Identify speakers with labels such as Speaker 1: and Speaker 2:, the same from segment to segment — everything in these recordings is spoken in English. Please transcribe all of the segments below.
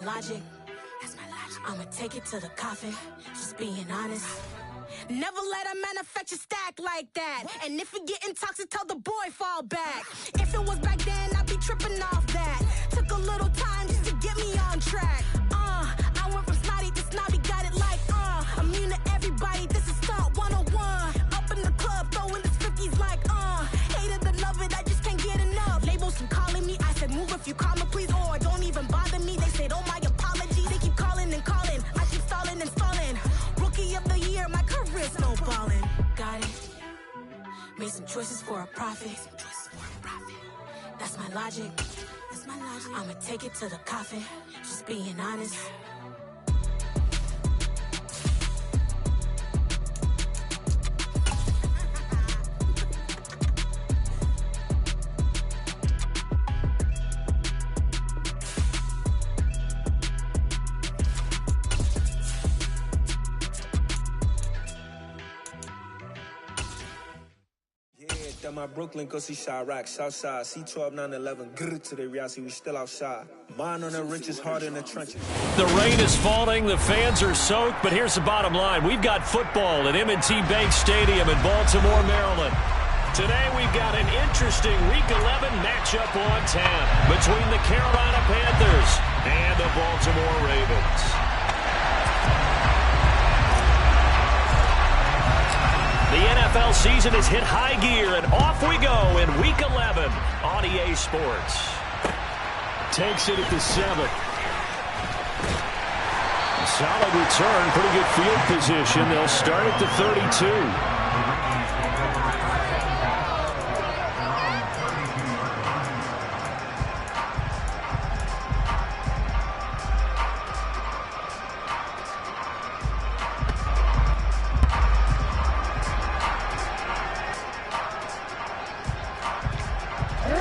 Speaker 1: Logic, I'ma take it to the coffin, just being honest. Never let a manufacture stack like that. And if it getting toxic, tell the boy fall back. If it was back then, I'd be tripping off that. Took a little time just to get me on track. I went from snotty to snobby, got it like, immune to everybody, this is Stunt 101. Up in the club, throwing the 50s like, hate it or love it, I just can't get enough. Labels keep calling me, I said move if you call me please, or don't even bother me. They said, oh my apologies, they keep calling and calling. I keep stalling and stalling. Rookie of the year, my career snowballing. Got it. Made some choices for a profit. That's my logic. I'ma take it to the coffin, just being honest.
Speaker 2: My Brooklyn, go see Chirac, Southside, C12, 911, grrr to the reality, we still outside. Mine on the richest, heart in the trenches.
Speaker 3: The rain is falling, the fans are soaked, but here's the bottom line. We've got football at M&T Bank Stadium in Baltimore, Maryland. Today we've got an interesting Week 11 matchup on tap between the Carolina Panthers and the Baltimore Ravens. The NFL season has hit high gear, and off we go in Week 11 on EA Sports. Takes it at the 7. Solid return, pretty good field position. They'll start at the 32.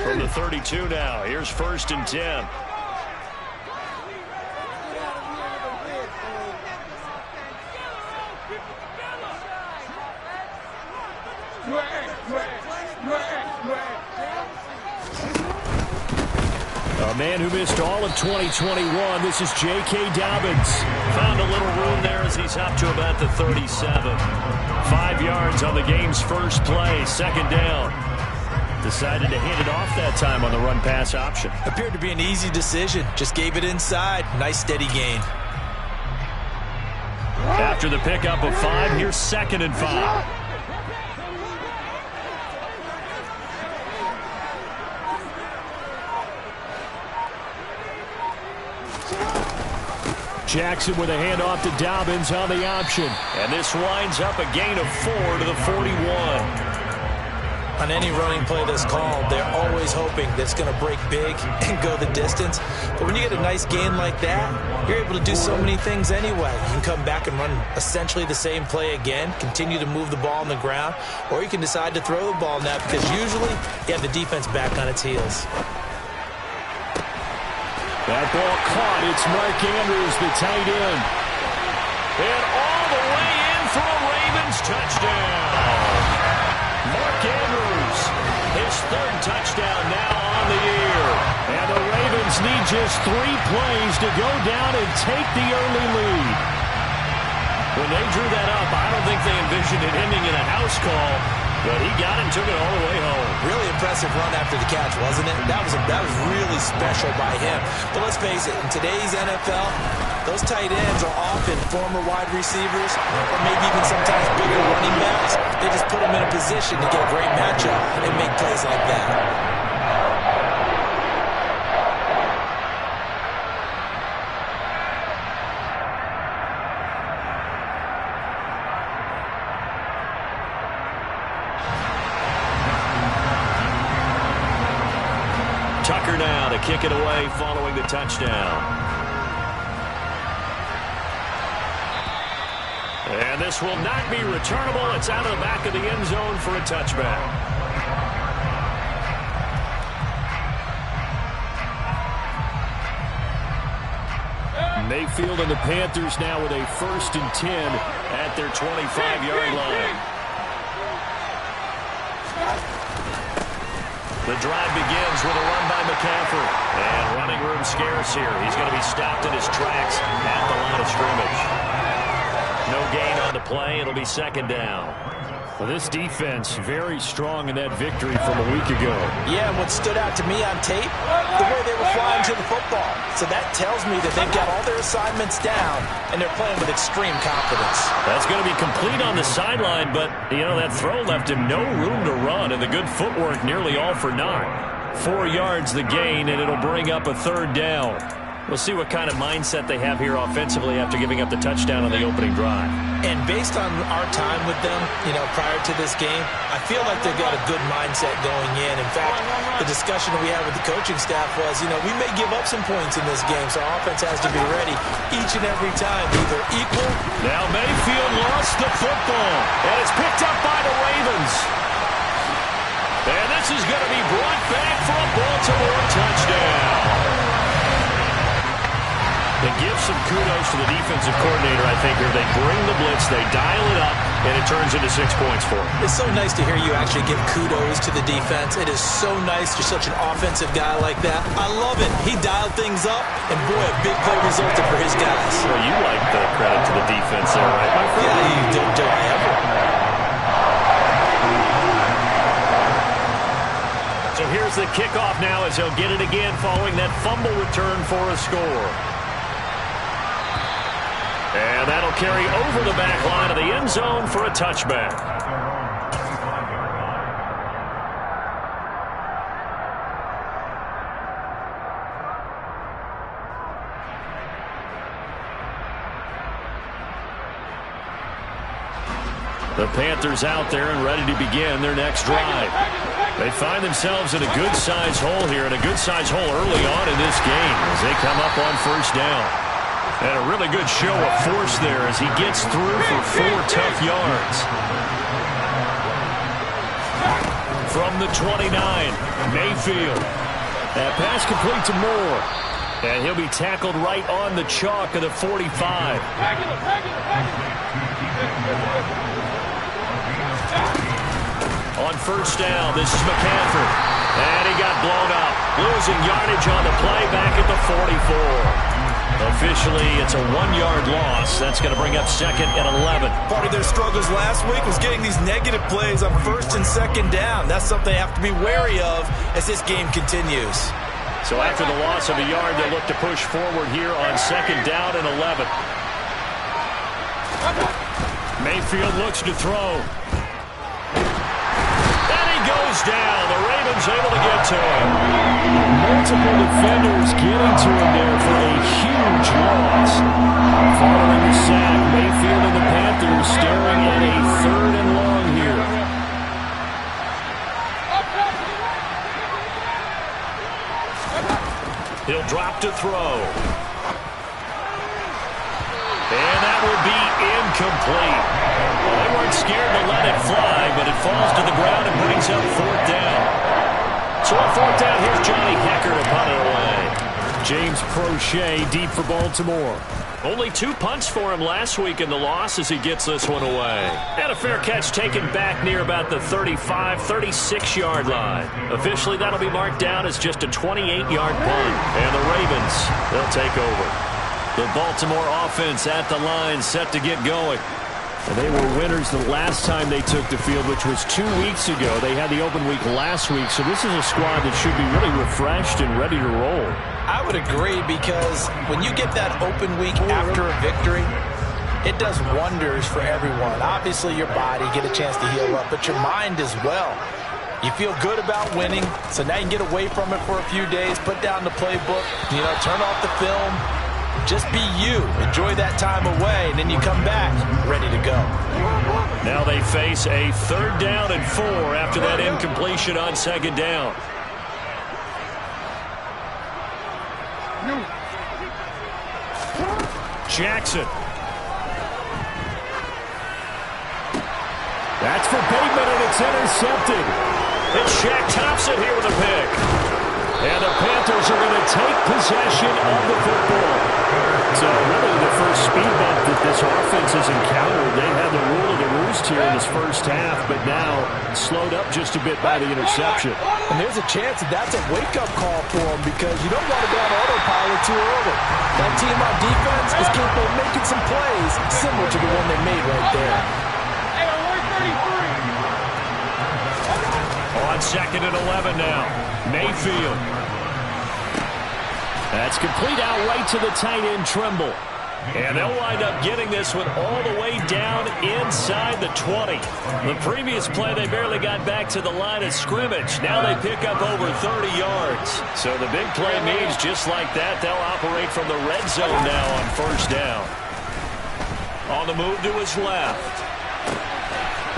Speaker 3: From the 32 now, here's 1st and 10. A man who missed all of 2021, this is J.K. Dobbins. Found a little room there as he's up to about the 37. 5 yards on the game's first play, 2nd down. Decided to hand it off that time on the run-pass option.
Speaker 4: Appeared to be an easy decision. Just gave it inside. Nice steady gain.
Speaker 3: After the pickup of 5, here's 2nd and 5. Jackson with a handoff to Dobbins on the option. And this winds up a gain of 4 to the 41.
Speaker 4: On any running play that's called, they're always hoping that it's going to break big and go the distance. But when you get a nice gain like that, you're able to do so many things anyway. You can come back and run essentially the same play again, continue to move the ball on the ground, or you can decide to throw the ball now because usually you have the defense back on its heels.
Speaker 3: That ball caught. It's Mark Andrews, the tight end. And all the way in for a Ravens touchdown. Mark Andrews, his 3rd touchdown now on the year. And the Ravens need just 3 plays to go down and take the early lead. When they drew that up, I don't think they envisioned it ending in a house call, but he got it and took it all the way home.
Speaker 4: Really impressive run after the catch, wasn't it? That was really special by him. But let's face it, in today's NFL, those tight ends are often former wide receivers or maybe even sometimes bigger running backs. They just put them in a position to get a great matchup and make plays like that.
Speaker 3: Tucker now to kick it away following the touchdown. And this will not be returnable. It's out of the back of the end zone for a touchback. Mayfield and the Panthers now with a 1st and 10 at their 25-yard line. The drive begins with a run by McCaffrey. And running room scarce here. He's going to be stopped in his tracks at the line of scrimmage. No gain on the play. It'll be second down.
Speaker 5: Well, this defense very strong in that victory from a week ago.
Speaker 4: Yeah, and what stood out to me on tape, the way they were flying to the football. So that tells me that they've got all their assignments down, and they're playing with extreme confidence.
Speaker 3: That's going to be complete on the sideline, but, you know, that throw left him no room to run, and the good footwork nearly all for naught. 4 yards the gain, and it'll bring up a third down. We'll see what kind of mindset they have here offensively after giving up the touchdown on the opening drive.
Speaker 4: And based on our time with them, you know, prior to this game, I feel like they've got a good mindset going in. In fact, the discussion that we had with the coaching staff was, you know, we may give up some points in this game, so our offense has to be ready each and every time, either equal.
Speaker 3: Now Mayfield lost the football, and it's picked up by the Ravens. And this is going to be brought back for a Baltimore touchdown. They give some kudos to the defensive coordinator, I think, here. They bring the blitz, they dial it up, and it turns into 6 points for them.
Speaker 4: It's so nice to hear you actually give kudos to the defense. It is so nice. You're such an offensive guy like that. I love it. He dialed things up, and boy, a big play resulted for his guys.
Speaker 3: Well, you like the credit to the defense there, right, my friend?
Speaker 4: Yeah, you do I ever.
Speaker 3: So here's the kickoff now as he'll get it again following that fumble return for a score. And that'll carry over the back line of the end zone for a touchback. The Panthers out there and ready to begin their next drive. They find themselves in a good-sized hole here, and a good-sized hole early on in this game as they come up on first down. And a really good show of force there as he gets through for 4 tough yards. From the 29, Mayfield. That pass complete to Moore. And he'll be tackled right on the chalk of the 45. On first down, this is McCaffrey. And he got blown up. Losing yardage on the play back at the 44. Officially, it's a 1-yard loss. That's going to bring up second and 11.
Speaker 4: Part of their struggles last week was getting these negative plays on first and second down. That's something they have to be wary of as this game continues.
Speaker 3: So after the loss of a yard, they'll look to push forward here on second down and 11. Mayfield looks to throw. And he goes down. The Ravens able to get to him.
Speaker 5: Multiple defenders getting to him there for a huge loss. Following the sack, Mayfield and the Panthers staring at a 3rd and long here.
Speaker 3: He'll drop to throw. And that will be incomplete. Well, they weren't scared to let it fly, but it falls to the ground and brings up 4th down. So on 4th down, here's Johnny Hekker to punt it away.
Speaker 5: James Prochet deep for Baltimore.
Speaker 3: Only 2 punts for him last week in the loss as he gets this one away. And a fair catch taken back near about the 35, 36-yard line. Officially, that'll be marked down as just a 28-yard punt. And the Ravens, they'll take over. The Baltimore offense at the line, set to get going.
Speaker 5: And they were winners the last time they took the field, which was 2 weeks ago. They had the open week last week, so this is a squad that should be really refreshed and ready to roll.
Speaker 4: I would agree, because when you get that open week after a victory, it does wonders for everyone. Obviously, your body, get a chance to heal up, but your mind as well. You feel good about winning, so now you can get away from it for a few days, put down the playbook, you know, turn off the film. Just be you. Enjoy that time away, and then you come back ready to go.
Speaker 3: Now they face a 3rd down and 4 after that incompletion on second down. Jackson.
Speaker 5: That's for Bateman, and it's intercepted.
Speaker 3: It's Shaq Thompson here with a pick. And the Panthers are going to take possession of the football.
Speaker 5: So really the first speed bump that this this offense has encountered. They had the rule of the roost here in this first half, but now slowed up just a bit by the interception.
Speaker 4: And there's a chance that that's a wake-up call for them because you don't want to go on autopilot too early. That team on defense is capable of making some plays similar to the one they made right there.
Speaker 3: On 2nd and 11 now. Mayfield.
Speaker 5: That's complete out right to the tight end, Trimble.
Speaker 3: And they'll wind up getting this one all the way down inside the 20. The previous play, they barely got back to the line of scrimmage. Now they pick up over 30 yards. So the big play means just like that, they'll operate from the red zone now on first down. On the move to his left.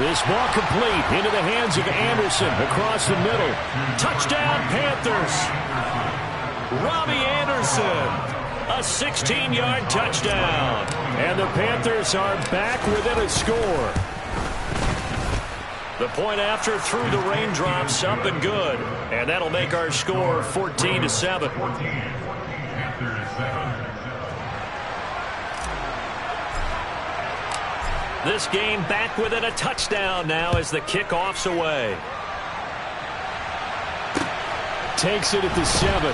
Speaker 5: This ball complete into the hands of Anderson across the middle.
Speaker 3: Touchdown, Panthers. Robbie Anderson, a 16-yard touchdown.
Speaker 5: And the Panthers are back within a score.
Speaker 3: The point after through the raindrops, up and good. And that'll make our score 14-7. This game back within a touchdown now as the kickoff's away.
Speaker 5: Takes it at the 7.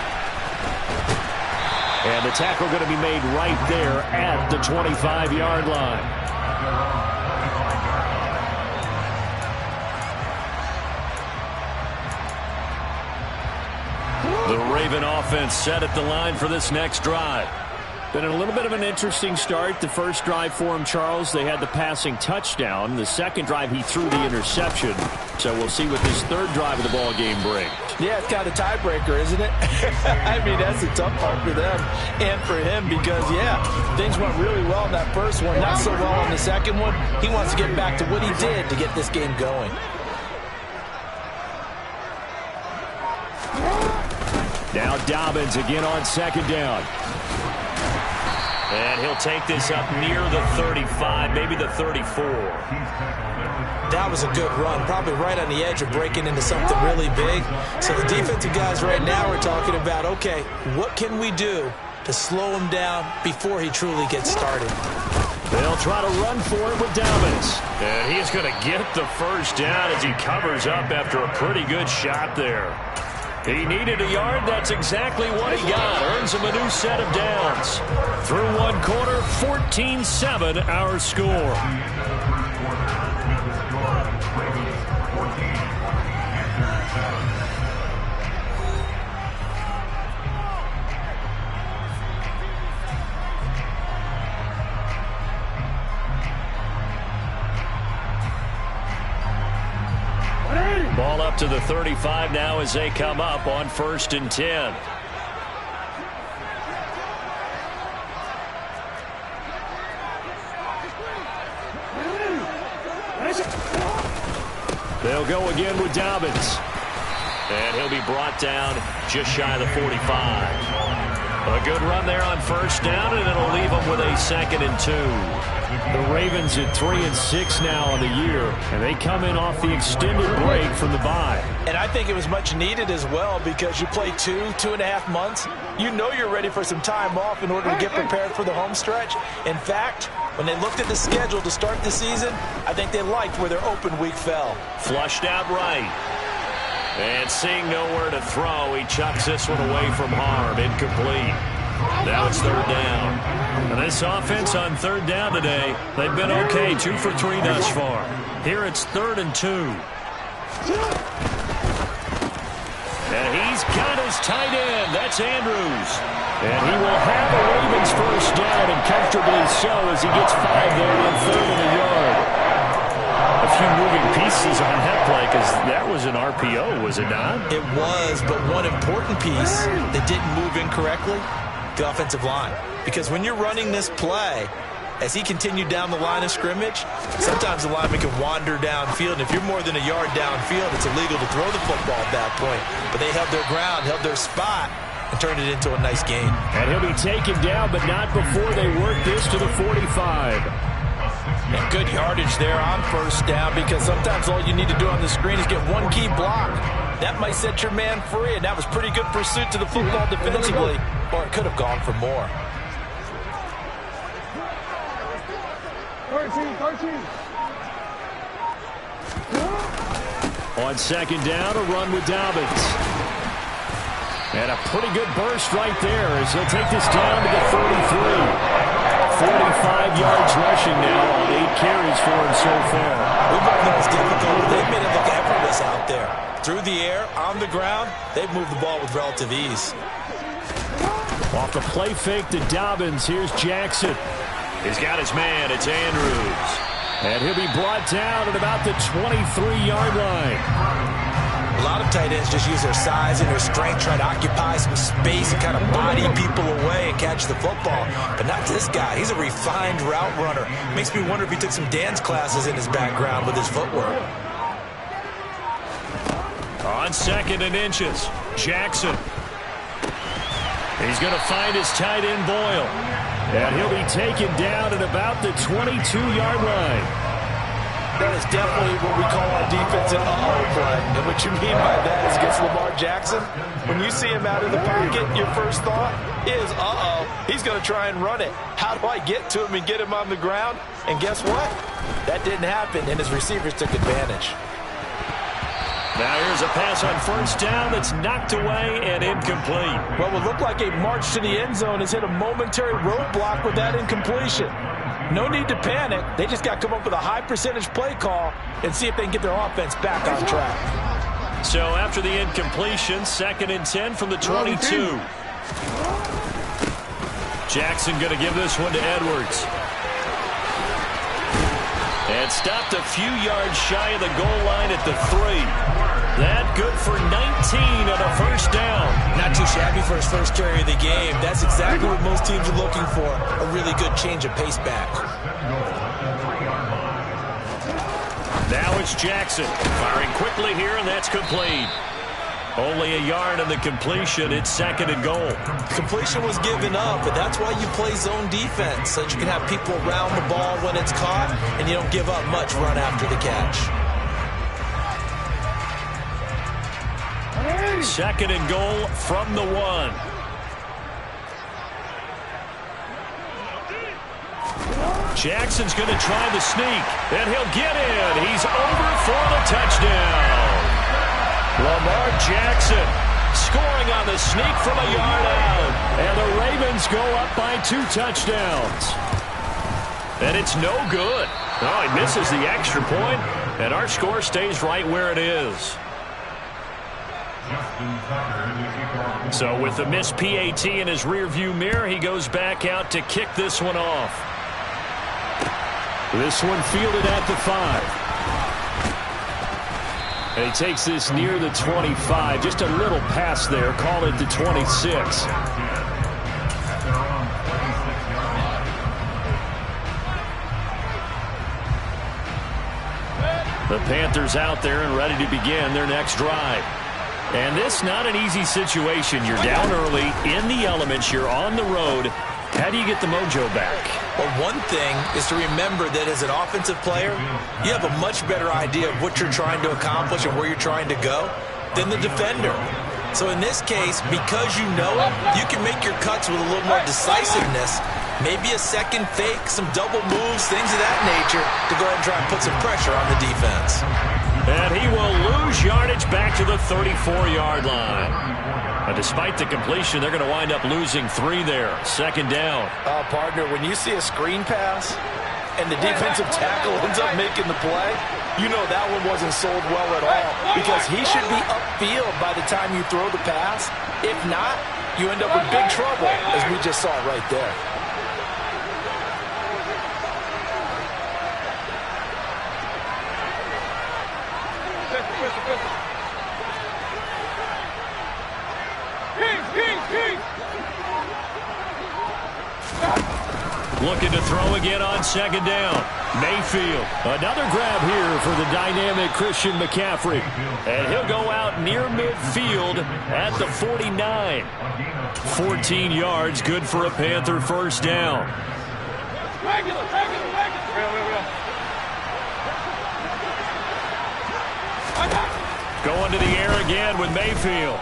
Speaker 5: And the tackle going to be made right there at the 25-yard line.
Speaker 3: The Raven offense set at the line for this next drive.
Speaker 5: Been a little bit of an interesting start. The first drive for him, Charles, they had the passing touchdown. The second drive, he threw the interception. So we'll see what this third drive of the ball game brings.
Speaker 4: Yeah, it's kind of a tiebreaker, isn't it? I mean, that's the tough part for them and for him because, yeah, things went really well in that first one, not so well on the second one. He wants to get back to what he did to get this game going.
Speaker 5: Now Dobbins again on second down.
Speaker 3: And he'll take this up near the 35, maybe the 34.
Speaker 4: That was a good run, probably right on the edge of breaking into something really big. So the defensive guys right now are talking about, okay, what can we do to slow him down before he truly gets started?
Speaker 5: They'll try to run for it with Dobbins.
Speaker 3: And he's going to get the first down as he covers up after a pretty good shot there. He needed a yard. That's exactly what he got. Earns him a new set of downs. Through one quarter, 14-7 our score. Ball up to the 35 now as they come up on 1st and 10.
Speaker 5: They'll go again with Dobbins.
Speaker 3: And he'll be brought down just shy of the 45. A good run there on first down, and it'll leave them with a 2nd and 2.
Speaker 5: The Ravens at 3-6 now on the year, and they come in off the extended break from the bye.
Speaker 4: And I think it was much needed as well because you play 2.5 months. You know you're ready for some time off in order to get prepared for the home stretch. In fact, when they looked at the schedule to start the season, I think they liked where their open week fell.
Speaker 3: Flushed out right. And seeing nowhere to throw, he chucks this one away from harm. Incomplete. Now it's 3rd down. And this offense on 3rd down today, they've been okay, 2 for 3 thus far. Here it's 3rd and 2. And he's got his tight end. That's Andrews.
Speaker 5: And he will have the Ravens first down, and comfortably so as he gets 5 there on 3rd and a yard.
Speaker 3: A few moving pieces on that play because that was an RPO, was it not?
Speaker 4: It was, but one important piece that didn't move incorrectly, the offensive line. Because when you're running this play, as he continued down the line of scrimmage, sometimes the lineman can wander downfield, and if you're more than a yard downfield, it's illegal to throw the football at that point. But they held their ground, held their spot, and turned it into a nice gain.
Speaker 5: And he'll be taken down, but not before they work this to the 45.
Speaker 4: And good yardage there on first down because sometimes all you need to do on the screen is get one key block. That might set your man free, and that was pretty good pursuit to the football defensively, or it could have gone for more.
Speaker 5: On second down, a run with Dobbins. And a pretty good burst right there as he'll take this down to the 33. 45 yards rushing now on 8 carries for him so far.
Speaker 4: We both know it's difficult, but they've made it look effortless out there. Through the air, on the ground, they've moved the ball with relative ease.
Speaker 5: Off the play fake to Dobbins, here's Jackson.
Speaker 3: He's got his man, it's Andrews.
Speaker 5: And he'll be brought down at about the 23-yard line.
Speaker 4: A lot of tight ends just use their size and their strength, try to occupy some space and kind of body people away and catch the football. But not this guy. He's a refined route runner. Makes me wonder if he took some dance classes in his background with his footwork.
Speaker 5: On second and inches, Jackson. He's going to find his tight end Boyle. And he'll be taken down at about the 22-yard line.
Speaker 4: That is definitely what we call on defense an uh-oh play. And what you mean by that is against Lamar Jackson, when you see him out of the pocket, your first thought is, uh-oh, he's going to try and run it. How do I get to him and get him on the ground? And guess what? That didn't happen, and his receivers took advantage.
Speaker 5: Now here's a pass on first down that's knocked away and incomplete.
Speaker 4: What would look like a march to the end zone has hit a momentary roadblock with that incompletion. No need to panic. They just got to come up with a high percentage play call and see if they can get their offense back on track.
Speaker 5: So after the incompletion, 2nd and 10 from the 22. Jackson going to give this one to Edwards. And stopped a few yards shy of the goal line at the 3. That good for 19 and a first down.
Speaker 4: Not too shabby for his first carry of the game. That's exactly what most teams are looking for, a really good change of pace back.
Speaker 5: Now it's Jackson firing quickly here, and that's complete. Only a yard on the completion. It's 2nd and goal.
Speaker 4: Completion was given up, but that's why you play zone defense, so that you can have people around the ball when it's caught, and you don't give up much run after the catch.
Speaker 5: 2nd and goal from the 1. Jackson's going to try the sneak, and he'll get in. He's over for the touchdown. Lamar Jackson scoring on the sneak from a yard out. And the Ravens go up by 2 touchdowns. And it's no good. Oh, he misses the extra point, and our score stays right where it is. So with the missed PAT in his rearview mirror, he goes back out to kick this one off. This one fielded at the 5. And he takes this near the 25. Just a little pass there. Call it the 26. The Panthers out there and ready to begin their next drive. And this not an easy situation. You're down early, in the elements, you're on the road. How do you get the mojo back?
Speaker 4: Well, one thing is to remember that as an offensive player, you have a much better idea of what you're trying to accomplish and where you're trying to go than the defender. So in this case, because you know it, you can make your cuts with a little more decisiveness. Maybe a second fake, some double moves, things of that nature to go ahead and try and put some pressure on the defense.
Speaker 5: And he will lose yardage back to the 34-yard line. Despite the completion, they're going to wind up losing 3 there. 2nd down.
Speaker 4: Partner, when you see a screen pass and the defensive tackle ends up making the play, you know that one wasn't sold well at all because he should be upfield by the time you throw the pass. If not, you end up with big trouble, as we just saw right there.
Speaker 5: Looking to throw again on 2nd down. Mayfield. Another grab here for the dynamic Christian McCaffrey. And he'll go out near midfield at the 49. 14 yards, good for a Panther first down. Going to the air again with Mayfield.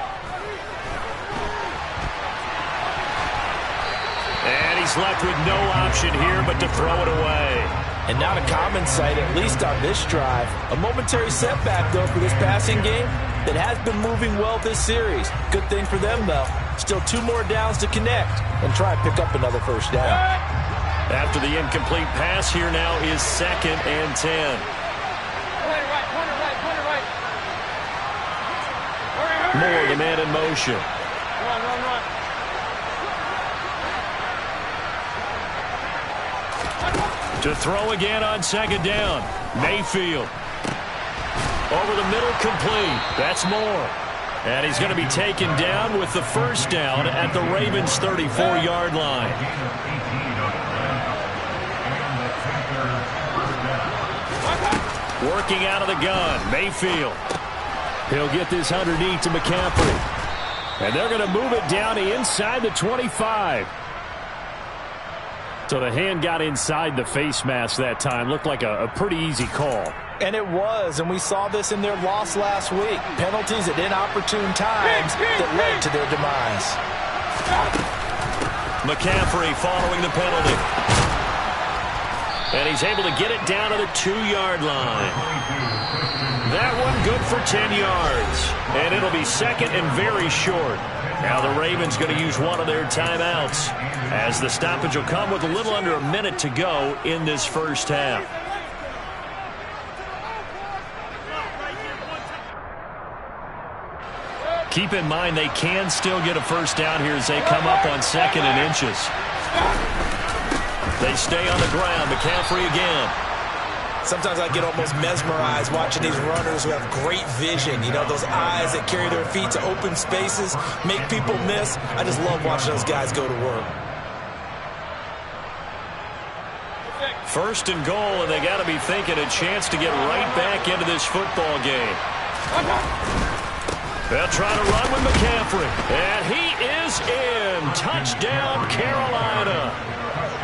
Speaker 5: And he's left with no option here but to throw it away.
Speaker 4: And not a common sight, at least on this drive. A momentary setback, though, for this passing game that has been moving well this series. Good thing for them, though. Still 2 more downs to connect and try and pick up another first down.
Speaker 5: After the incomplete pass, here now is 2nd and 10. Moore, the man in motion.
Speaker 6: Run.
Speaker 5: To throw again on 2nd down. Mayfield. Over the middle, complete. That's Moore. And he's going to be taken down with the first down at the Ravens' 34-yard line. Working out of the gun, Mayfield. He'll get this underneath to McCaffrey. And they're going to move it down to inside the 25. So the hand got inside the face mask that time. Looked like a pretty easy call.
Speaker 4: And it was, and we saw this in their loss last week. Penalties at inopportune times that led to their demise.
Speaker 5: McCaffrey following the penalty. And he's able to get it down to the 2-yard line. That one good for 10 yards. And it'll be 2nd and very short. Now the Ravens going to use one of their timeouts, as the stoppage will come with a little under a minute to go in this first half. Keep in mind they can still get a first down here as they come up on 2nd and inches. They stay on the ground. McCaffrey again.
Speaker 4: Sometimes I get almost mesmerized watching these runners who have great vision. You know, those eyes that carry their feet to open spaces, make people miss. I just love watching those guys go to work.
Speaker 5: 1st and goal, and they got to be thinking a chance to get right back into this football game. They'll try to run with McCaffrey. And he is in. Touchdown, Carolina.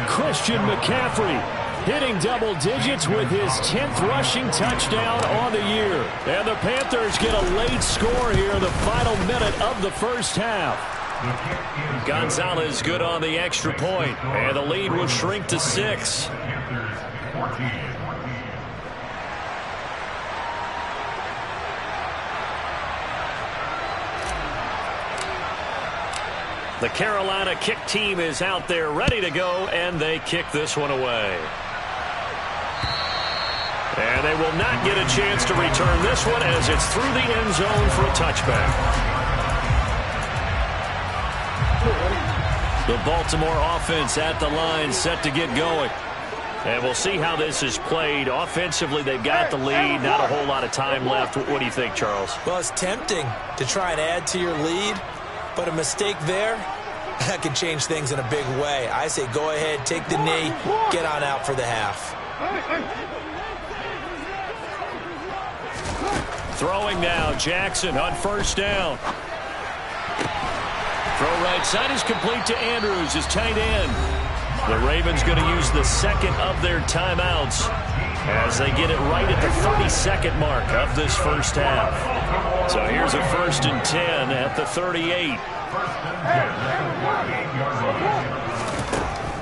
Speaker 5: Christian McCaffrey hitting double digits with his 10th rushing touchdown on the year. And the Panthers get a late score here in the final minute of the first half. Gonzalez good on the extra point, and the lead will shrink to 6. The Carolina kick team is out there ready to go, and they kick this one away. And they will not get a chance to return this one as it's through the end zone for a touchback. The Baltimore offense at the line set to get going. And we'll see how this is played. Offensively, they've got the lead. Not a whole lot of time left. What do you think, Charles?
Speaker 4: Well, it's tempting to try and add to your lead, but a mistake there, that can change things in a big way. I say go ahead, take the knee, get on out for the half.
Speaker 5: Throwing now, Jackson on first down. Throw right side is complete to Andrews, his tight end. The Ravens going to use the 2nd of their timeouts as they get it right at the 32nd mark of this first half. So here's a 1st and 10 at the 38.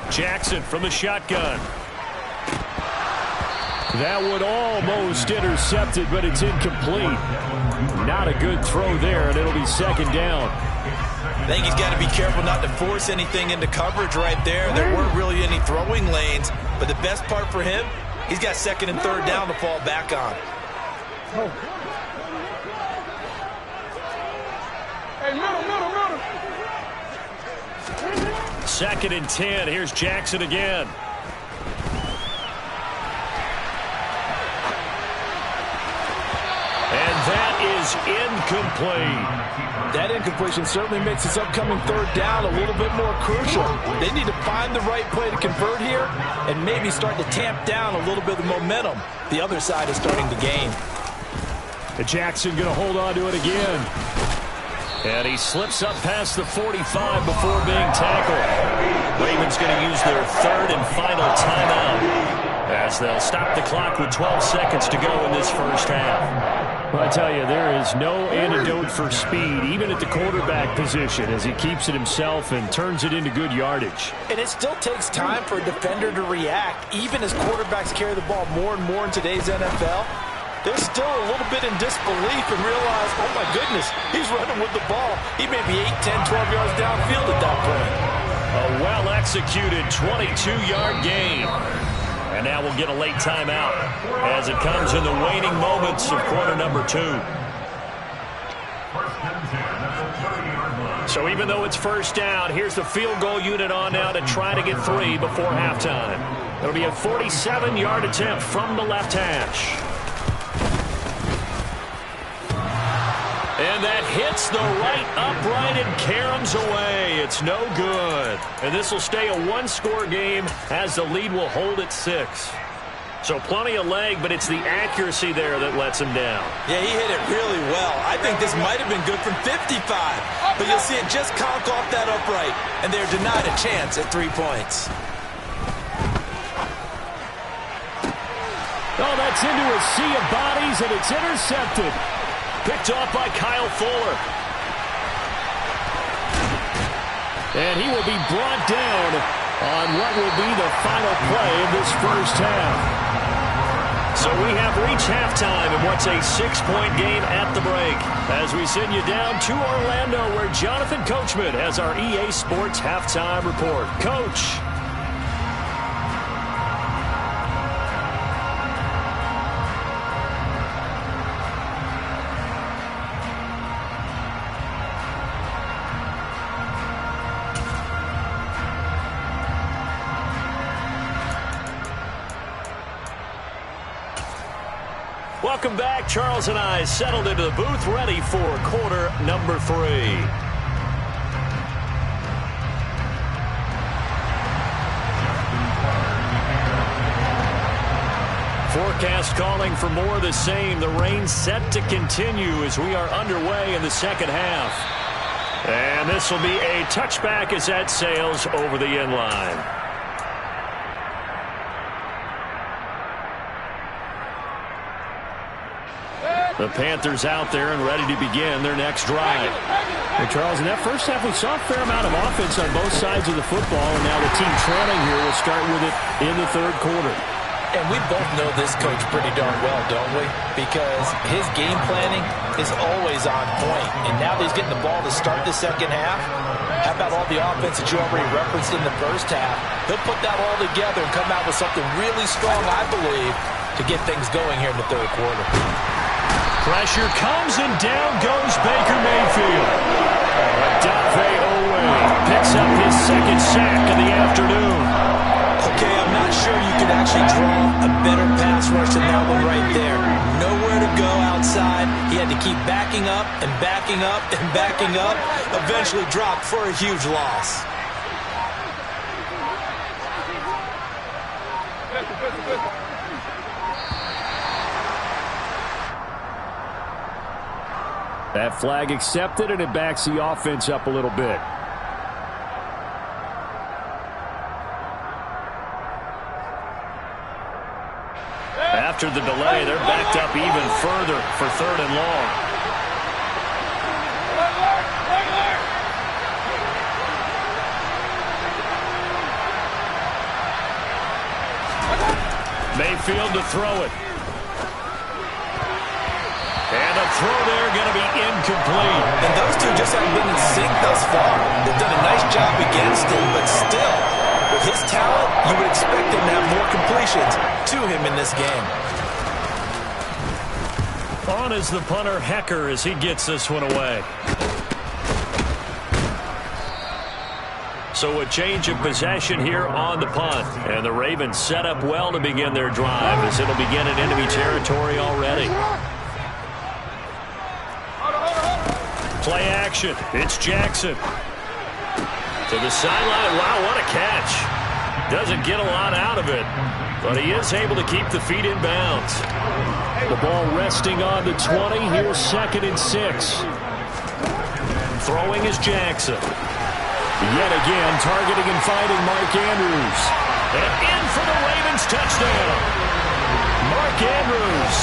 Speaker 5: Jackson from the shotgun. That would almost intercepted, but it's incomplete. Not a good throw there, and it'll be 2nd down.
Speaker 4: I think he's got to be careful not to force anything into coverage right there. There weren't really any throwing lanes, but the best part for him, he's got 2nd and 3rd down to fall back on.
Speaker 6: Hey, middle.
Speaker 5: 2nd and 10. Here's Jackson again. And that is incomplete.
Speaker 4: That incompletion certainly makes this upcoming 3rd down a little bit more crucial. They need to find the right play to convert here and maybe start to tamp down a little bit of the momentum. The other side is starting to gain.
Speaker 5: Jackson going to hold on to it again. And he slips up past the 45 before being tackled. Ravens going to use their 3rd and final timeout as as they'll stop the clock with 12 seconds to go in this first half.
Speaker 3: Well, I tell you, there is no antidote for speed, even at the quarterback position, as he keeps it himself and turns it into good yardage.
Speaker 4: And it still takes time for a defender to react, even as quarterbacks carry the ball more and more in today's NFL. They're still a little bit in disbelief and realize, oh my goodness, he's running with the ball. He may be 8, 10, 12 yards downfield at that point.
Speaker 5: A well-executed 22-yard gain. And now we'll get a late timeout as it comes in the waning moments of quarter number 2. So even though it's first down, here's the field goal unit on now to try to get 3 before halftime. It'll be a 47-yard attempt from the left hash. And that hits the right upright and caroms away. It's no good. And this will stay a one-score game as the lead will hold at 6. So plenty of leg, but it's the accuracy there that lets him down.
Speaker 4: Yeah, he hit it really well. I think this might have been good from 55. But you'll see it just conk off that upright. And they're denied a chance at 3 points.
Speaker 3: Oh, that's into a sea of bodies, and it's intercepted.
Speaker 5: Picked off by Kyle Fuller.
Speaker 3: And he will be brought down on what will be the final play of this first half.
Speaker 5: So we have reached halftime in what's a 6-point game at the break. As we send you down to Orlando, where Jonathan Coachman has our EA Sports halftime report. Coach. Welcome back. Charles and I settled into the booth, ready for quarter number 3. Forecast calling for more of the same. The rain set to continue as we are underway in the second half. And this will be a touchback as that sails over the end line. The Panthers out there and ready to begin their next drive.
Speaker 3: Hey, Charles, in that first half, we saw a fair amount of offense on both sides of the football, and now the team trailing here will start with it in the third quarter.
Speaker 4: And we both know this coach pretty darn well, don't we? Because his game planning is always on point. And now that he's getting the ball to start the second half, how about all the offense that you already referenced in the first half? He'll put that all together and come out with something really strong, I believe, to get things going here in the third quarter.
Speaker 5: Pressure comes, and down goes Baker Mayfield. Odafe Oweh picks up his second sack of the afternoon.
Speaker 4: Okay, I'm not sure you could actually draw a better pass rush than that one right there. Nowhere to go outside. He had to keep backing up and backing up and backing up. Eventually dropped for a huge loss.
Speaker 3: That flag accepted, and it backs the offense up a little bit.
Speaker 5: After the delay, they're backed up even further for third and long. Mayfield to throw it. And a throw there going to be incomplete.
Speaker 4: And those two just haven't been in sync thus far. They've done a nice job against him, but still, with his talent, you would expect him to have more completions to him in this game.
Speaker 5: On is the punter, Hecker, as he gets this one away. So a change of possession here on the punt. And the Ravens set up well to begin their drive, as it'll begin in enemy territory already. Play action. It's Jackson. To the sideline. Wow, what a catch. Doesn't get a lot out of it, but he is able to keep the feet in bounds.
Speaker 3: The ball resting on the 20. Here's 2nd and 6.
Speaker 5: Throwing is Jackson.
Speaker 3: Yet again, targeting and finding Mark Andrews.
Speaker 5: And in for the Ravens touchdown. Andrews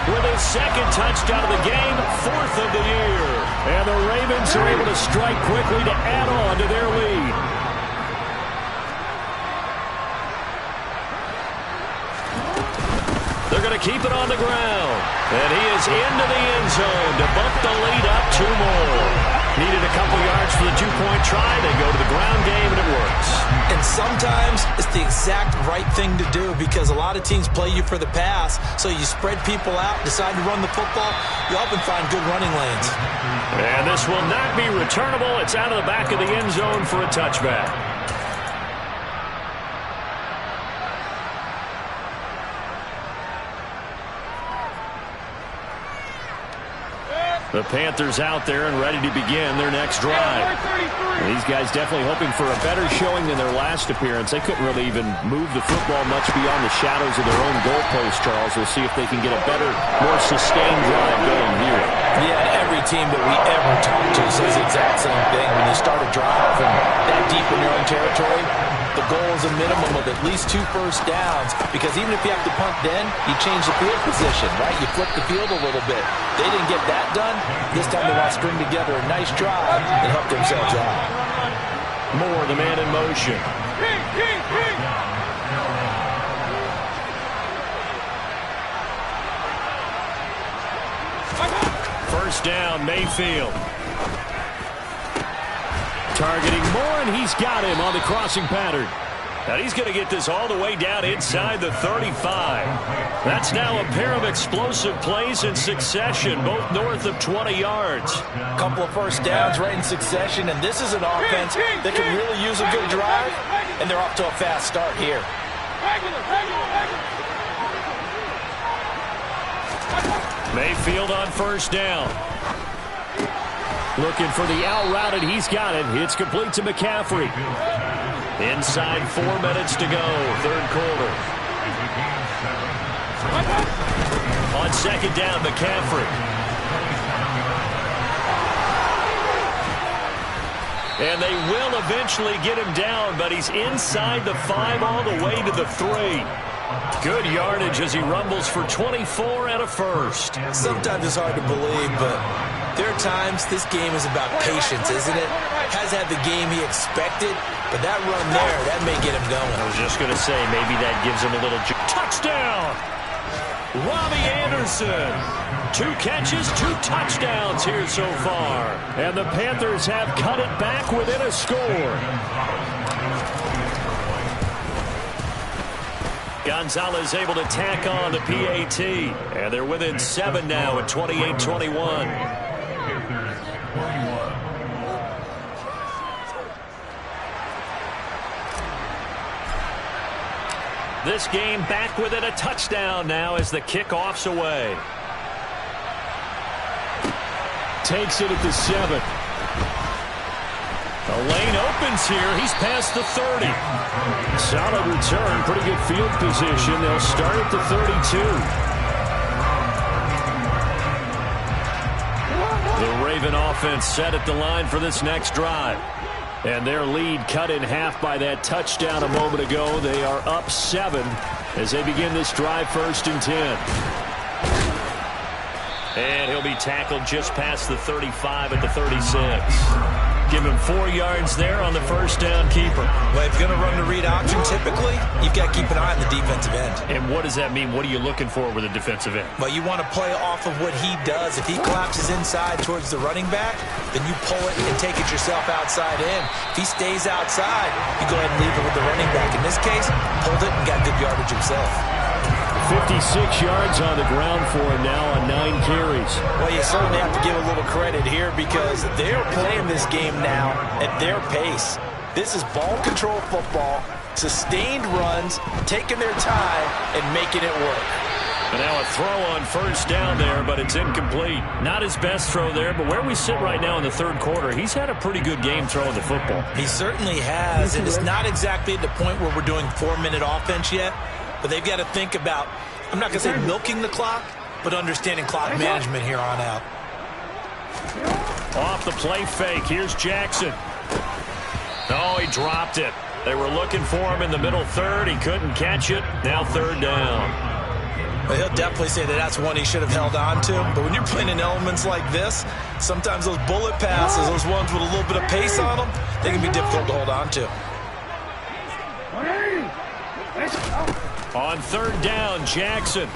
Speaker 5: with his second touchdown of the game, 4th of the year. And the Ravens are able to strike quickly to add on to their lead. They're going to keep it on the ground. And he is into the end zone to bump the lead up 2 more. Needed a couple yards for the 2-point try. They go to the ground game, and it works.
Speaker 4: And sometimes it's the exact right thing to do because a lot of teams play you for the pass. So you spread people out, decide to run the football. You often find good running lanes.
Speaker 5: And this will not be returnable. It's out of the back of the end zone for a touchback. The Panthers out there and ready to begin their next drive. These guys definitely hoping for a better showing than their last appearance. They couldn't really even move the football much beyond the shadows of their own goalpost, Charles. We'll see if they can get a better, more sustained drive going here.
Speaker 4: Yeah, every team that we ever talk to says the exact same thing. When you start a drive from that deep in your own territory, the goal is a minimum of at least 2 first downs, because even if you have to punt then, you change the field position, right? You flip the field a little bit. They didn't get that done. This time they want to string together a nice drive and help themselves out.
Speaker 5: Moore, the man in motion. First down, Mayfield. Targeting Moore, and he's got him on the crossing pattern. And he's going to get this all the way down inside the 35. That's now a pair of explosive plays in succession, both north of 20 yards.
Speaker 4: A couple of first downs right in succession, and this is an offense that can really use a good drive, and they're off to a fast start here.
Speaker 5: Mayfield on first down. Looking for the out route, and he's got it. It's complete to McCaffrey. Inside 4 minutes to go, third quarter. On second down, McCaffrey. And they will eventually get him down, but he's inside the 5 all the way to the 3. Good yardage as he rumbles for 24 and a first.
Speaker 4: Sometimes it's hard to believe, but there are times this game is about patience, isn't it? Has had the game he expected, but that run there, that may get him going.
Speaker 5: I was just going to say, maybe that gives him a little touchdown. Robbie Anderson. 2 catches, 2 touchdowns here so far. And the Panthers have cut it back within a score. Gonzalez able to tack on the PAT. And they're within 7 now at 28-21. This game back within a touchdown now as the kickoff's away. Takes it at the 7. The lane opens here. He's past the 30. Solid return. Pretty good field position. They'll start at the 32. The Raven offense set at the line for this next drive. And their lead cut in half by that touchdown a moment ago. They are up 7 as they begin this drive, 1st and 10. And he'll be tackled just past the 35 at the 36. Give him 4 yards there on the first down keeper.
Speaker 4: Well, if you're going to run the read option, typically, you've got to keep an eye on the defensive end.
Speaker 5: And what does that mean? What are you looking for with a defensive end?
Speaker 4: Well, you want to play off of what he does. If he collapses inside towards the running back, then you pull it and take it yourself outside in. If he stays outside, you go ahead and leave it with the running back. In this case, pulled it and got good yardage himself.
Speaker 5: 56 yards on the ground for him now on 9 carries.
Speaker 4: Well, you certainly have to give a little credit here because they're playing this game now at their pace. This is ball control football, sustained runs, taking their time, and making it work.
Speaker 5: And now a throw on first down there, but it's incomplete. Not his best throw there, but where we sit right now in the third quarter, he's had a pretty good game throwing the football.
Speaker 4: He certainly has, and it's not exactly at the point where we're doing 4-minute offense yet. But they've got to think about, I'm not going to say milking the clock, but understanding clock management here on out.
Speaker 5: Off the play fake, here's Jackson. Oh, he dropped it. They were looking for him in the middle third. He couldn't catch it. Now 3rd down.
Speaker 4: Well, he'll definitely say that that's one he should have held on to. But when you're playing in elements like this, sometimes those bullet passes, those ones with a little bit of pace on them, they can be difficult to hold on to.
Speaker 5: On third down, Jackson.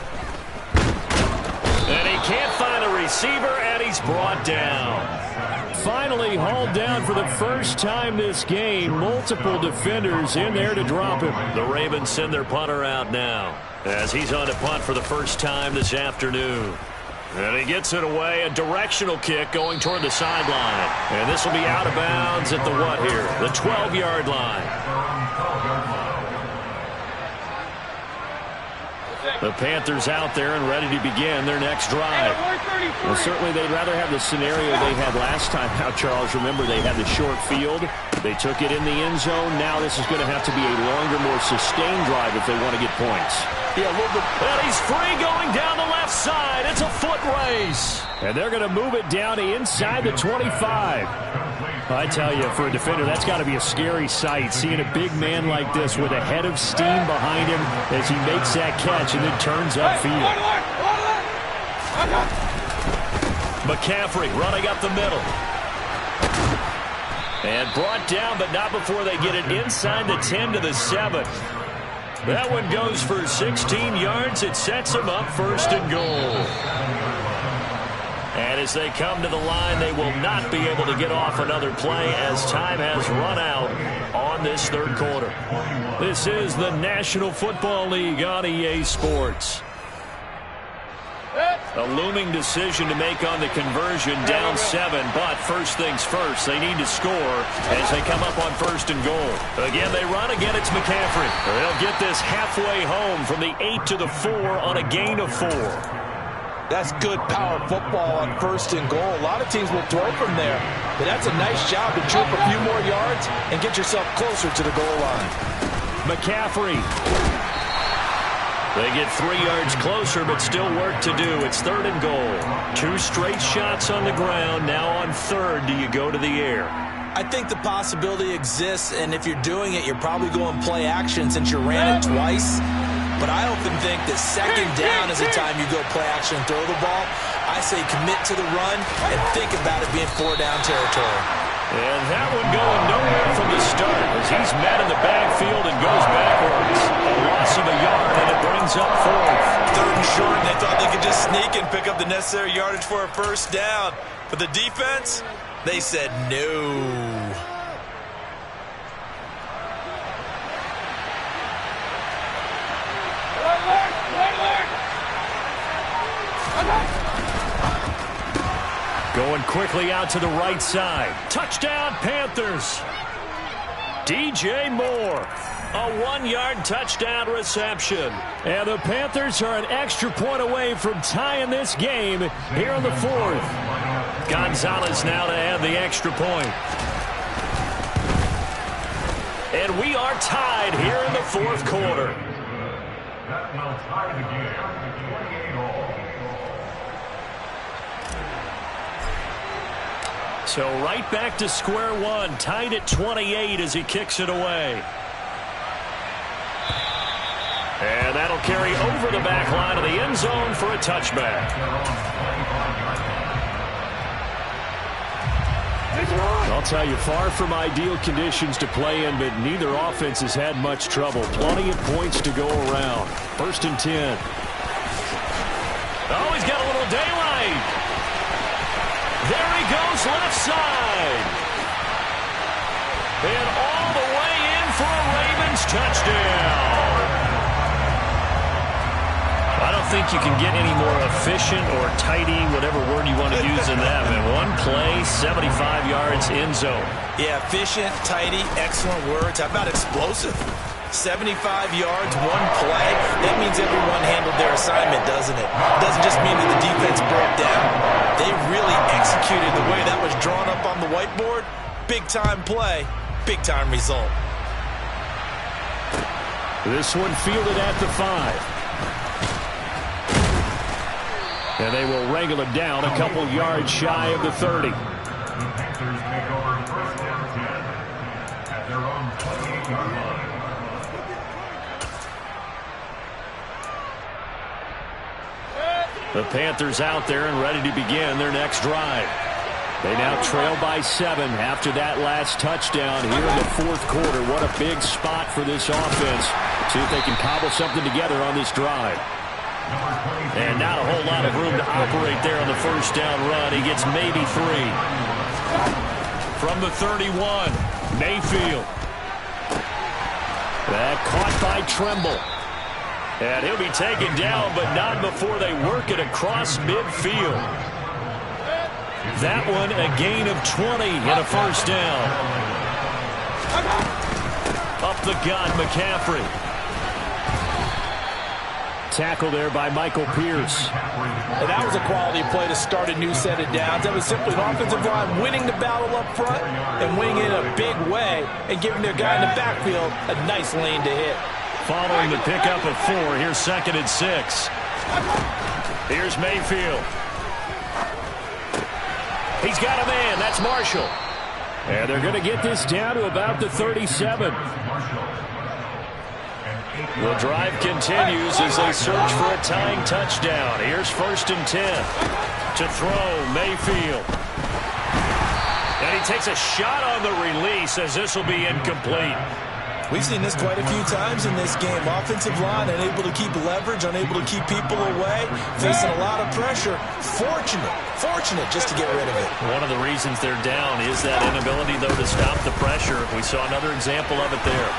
Speaker 5: And he can't find a receiver, and he's brought down. Finally hauled down for the first time this game. Multiple defenders in there to drop him. The Ravens send their punter out now as he's on to punt for the first time this afternoon. And he gets it away, a directional kick going toward the sideline. And this will be out of bounds at the what here? The 12-yard line. The Panthers out there and ready to begin their next drive. Well, certainly they'd rather have the scenario they had last time out, Charles. Remember, they had the short field. They took it in the end zone. Now this is going to have to be a longer, more sustained drive if they want to get points.
Speaker 3: Yeah, a little bit. And he's free going down the left side. It's a foot race.
Speaker 5: And they're going to move it down to inside the 25. I tell you, for a defender, that's got to be a scary sight, seeing a big man like this with a head of steam behind him as he makes that catch and then turns upfield. McCaffrey running up the middle. And brought down, but not before they get it inside the 10 to the 7. That one goes for 16 yards. It sets them up first and goal. And as they come to the line, they will not be able to get off another play as time has run out on this third quarter. This is the National Football League on EA Sports. A looming decision to make on the conversion, down 7, but first things first, they need to score as they come up on first and goal. Again, they run. Again, it's McCaffrey. They'll get this halfway home from the 8 to the 4 on a gain of 4.
Speaker 4: That's good power football on first and goal. A lot of teams will throw from there, but that's a nice job to trip a few more yards and get yourself closer to the goal line.
Speaker 5: McCaffrey. They get 3 yards closer, but still work to do. It's third and goal. 2 straight shots on the ground. Now on third, do you go to the air?
Speaker 4: I think the possibility exists, and if you're doing it, you're probably going play action since you ran it twice. But I often think that second down is the time you go play action and throw the ball. I say commit to the run and think about it being 4-down territory.
Speaker 5: And that one going nowhere from the start as he's met in the backfield and goes backwards. A loss of a yard, and it brings up fourth.
Speaker 4: Third and short, and they thought they could just sneak and pick up the necessary yardage for a first down. But the defense, they said no.
Speaker 5: Going quickly out to the right side. Touchdown, Panthers. DJ Moore. A 1-yard touchdown reception. And the Panthers are an extra point away from tying this game here in the fourth. Gonzalez now to add the extra point. And we are tied here in the fourth quarter. That will tie the game 28-all. So right back to square one, tied at 28 as he kicks it away. And that'll carry over the back line of the end zone for a touchback. I'll tell you, far from ideal conditions to play in, but neither offense has had much trouble. Plenty of points to go around. First and 10. Oh, he's got a little daylight. There he goes, left side. And all the way in for a Ravens touchdown. I don't think you can get any more efficient or tidy, whatever word you want to use in that. And one play, 75 yards in zone.
Speaker 4: Yeah, efficient, tidy, excellent words. How about explosive? 75 yards, one play. That means everyone handled their assignment, doesn't it? It doesn't just mean that the defense broke down. They really executed the way that was drawn up on the whiteboard. Big-time play, big-time result.
Speaker 5: This one fielded at the 5. And they will wrangle it down a couple yards shy of the 30. The Panthers out there and ready to begin their next drive. They now trail by 7 after that last touchdown here in the fourth quarter. What a big spot for this offense. See if they can cobble something together on this drive. And not a whole lot of room to operate there on the first down run. He gets maybe 3. From the 31, Mayfield. That caught by Tremble. And he'll be taken down, but not before they work it across midfield. That one a gain of 20 and a first down. Up the gut, McCaffrey. Tackle there by Michael Pierce.
Speaker 4: And that was a quality play to start a new set of downs. That was simply an offensive line winning the battle up front and winning it in a big way and giving their guy in the backfield a nice lane to hit.
Speaker 5: Following the pickup of 4, here's 2nd and 6. Here's Mayfield. He's got a man. That's Marshall. And they're going to get this down to about the 37. The drive continues as they search for a tying touchdown. Here's 1st and 10. To throw, Mayfield. And he takes a shot on the release as this will be incomplete.
Speaker 4: We've seen this quite a few times in this game. Offensive line unable to keep leverage, unable to keep people away, facing a lot of pressure. Fortunate just to get rid of it.
Speaker 5: One of the reasons they're down is that inability, though, to stop the pressure. We saw another example of it there.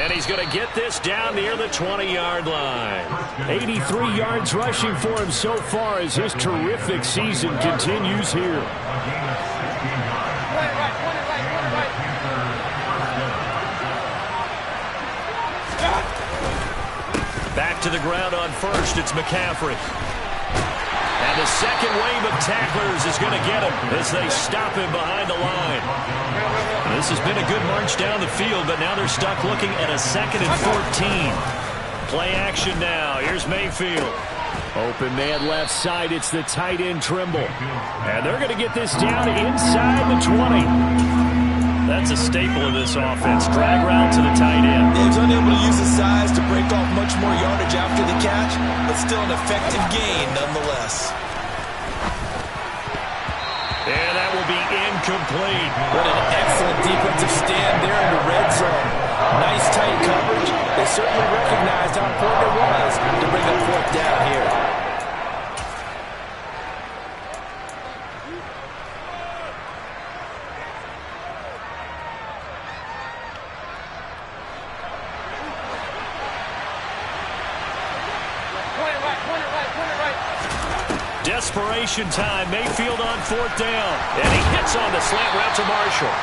Speaker 5: And he's going to get this down near the 20-yard line.
Speaker 3: 83 yards rushing for him so far as his terrific season continues here.
Speaker 5: Back to the ground on 1st. It's McCaffrey. And the second wave of tacklers is going to get him as they stop him behind the line. This has been a good march down the field, but now they're stuck looking at a 2nd and 14. Play action now. Here's Mayfield.
Speaker 3: Open man left side. It's the tight end Tremble. And they're going to get this down inside the 20.
Speaker 5: That's a staple of this offense. Drag route to the tight end.
Speaker 4: He was unable to use his size to break off much more yardage after the catch, but still an effective gain nonetheless.
Speaker 5: And that will be incomplete.
Speaker 4: What an excellent defensive stand there in the red zone. Nice tight coverage. They certainly recognized how important it was to bring up 4th down here.
Speaker 5: Desperation time. Mayfield on 4th down. And he hits on the slant route to Marshall.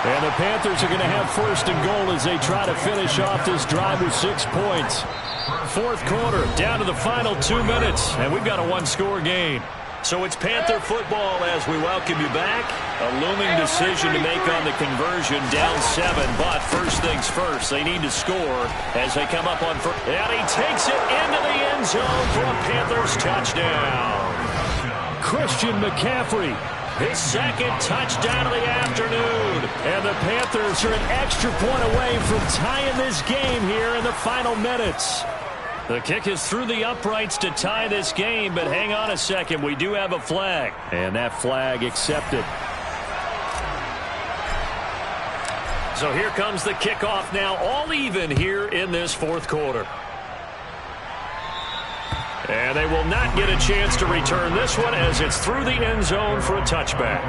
Speaker 3: And the Panthers are going to have 1st and goal as they try to finish off this drive with 6 points.
Speaker 5: 4th quarter, down to the final 2 minutes. And we've got a 1-score game. So it's Panther football as we welcome you back. A looming decision to make on the conversion, down 7. But first things first, they need to score as they come up on first. And he takes it into the end zone for a Panthers touchdown.
Speaker 3: Christian McCaffrey.
Speaker 5: His 2nd touchdown of the afternoon.
Speaker 3: And the Panthers are an extra point away from tying this game here in the final minutes.
Speaker 5: The kick is through the uprights to tie this game, but hang on a second. We do have a flag.
Speaker 3: And that flag accepted.
Speaker 5: So here comes the kickoff now, all even here in this 4th quarter. And they will not get a chance to return this one as it's through the end zone for a touchback.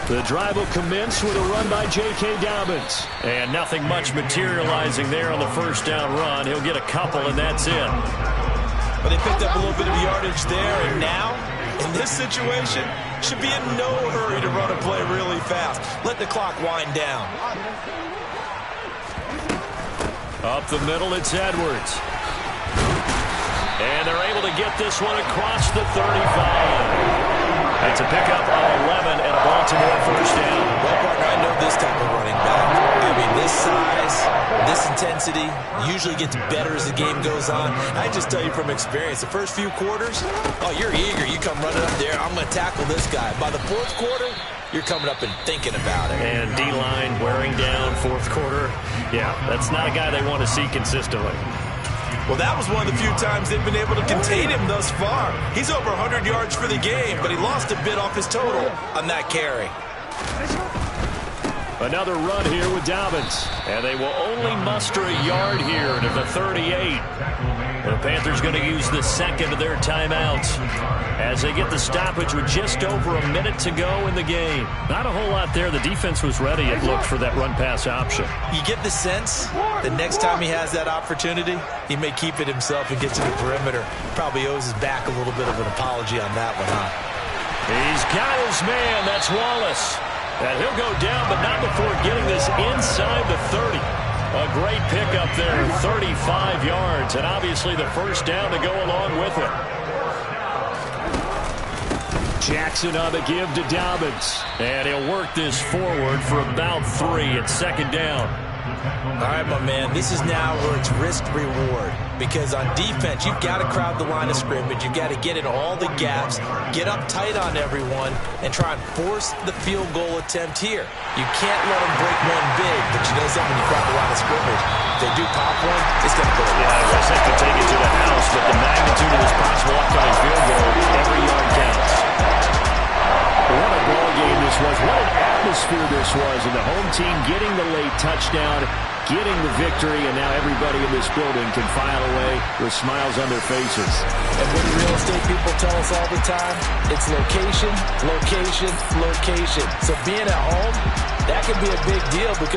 Speaker 3: The drive will commence with a run by J.K. Dobbins.
Speaker 5: And nothing much materializing there on the first down run. He'll get a couple, and that's it.
Speaker 4: But they picked up a little bit of yardage there, and now, in this situation, should be in no hurry to run a play really fast. Let the clock wind down.
Speaker 5: Up the middle, it's Edwards. And they're able to get this one across the 35. It's a pickup of 11 and a Baltimore first down.
Speaker 4: Well, partner, I know this this type of running back. I mean, this size, this intensity usually gets better as the game goes on. I just tell you from experience, the first few quarters, oh, you're eager. You come running up there, I'm going to tackle this guy. By the fourth quarter, you're coming up and thinking about it.
Speaker 5: And D-line wearing down fourth quarter. Yeah, that's not a guy they want to see consistently.
Speaker 4: Well, that was one of the few times they've been able to contain him thus far. He's over 100 yards for the game, but he lost a bit off his total on that carry.
Speaker 5: Another run here with Dobbins. And they will only muster a yard here to the 38. The Panthers going to use the second of their timeouts as they get the stoppage with just over a minute to go in the game. Not a whole lot there. The defense was ready, it looked, for that run-pass option.
Speaker 4: You get the sense that next time he has that opportunity, he may keep it himself and get to the perimeter. Probably owes his back a little bit of an apology on that one, huh?
Speaker 5: He's got his man. That's Wallace. And he'll go down, but not before getting this inside the 30. A great pickup there, 35 yards, and obviously the first down to go along with it. Jackson on the give to Dobbins. And he'll work this forward for about 3 at second down.
Speaker 4: All right, my man, this is now where it's risk-reward. Because on defense, you've got to crowd the line of scrimmage. You've got to get in all the gaps, get up tight on everyone, and try and force the field goal attempt here. You can't let them break one big, but you know something, when you crowd the line of scrimmage, if they do pop one, it's going to go.
Speaker 5: Yeah, I guess they could take it to the house, but the magnitude of this possible upcoming field goal, every yard counts. What a ball game this was. What an atmosphere this was. And the home team getting the late touchdown, getting the victory, and now everybody in this building can file away with smiles on their faces.
Speaker 4: And what do real estate people tell us all the time? It's location, location, location. So being at home, that can be a big deal because